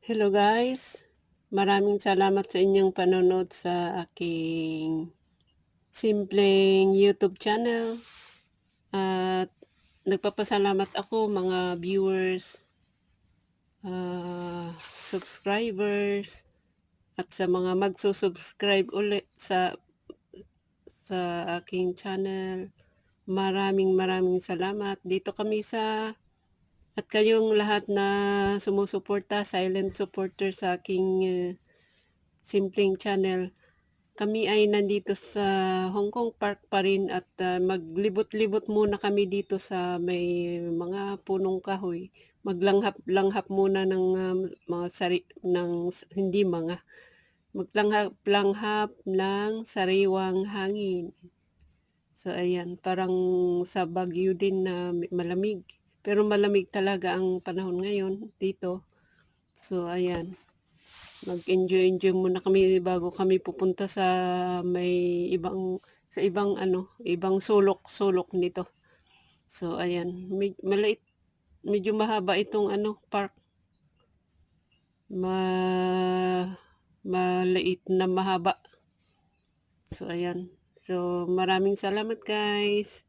Hello guys, maraming salamat sa inyong panonood sa aking simpleng YouTube channel at nagpapasalamat ako mga viewers, subscribers at sa mga magsusubscribe ulit sa aking channel. Maraming salamat. Dito kami at kayong lahat na sumusuporta, silent supporter sa aking simpleng channel. Kami ay nandito sa Hong Kong Park pa rin at maglibot-libot muna kami dito sa may mga punong kahoy. Maglanghap-langhap muna ng hindi mga maglanghap-langhap ng sariwang hangin. So ayan, parang sa Baguio din na malamig. Pero malamig talaga ang panahon ngayon dito. So ayan, mag-enjoy muna kami bago kami pupunta sa may ibang sulok nito. So ayan, medyo mahaba itong park. Maliit na mahaba. So ayan. So maraming salamat guys.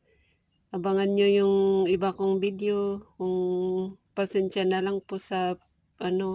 Abangan nyo yung iba kong video. Kung pasensya na lang po sa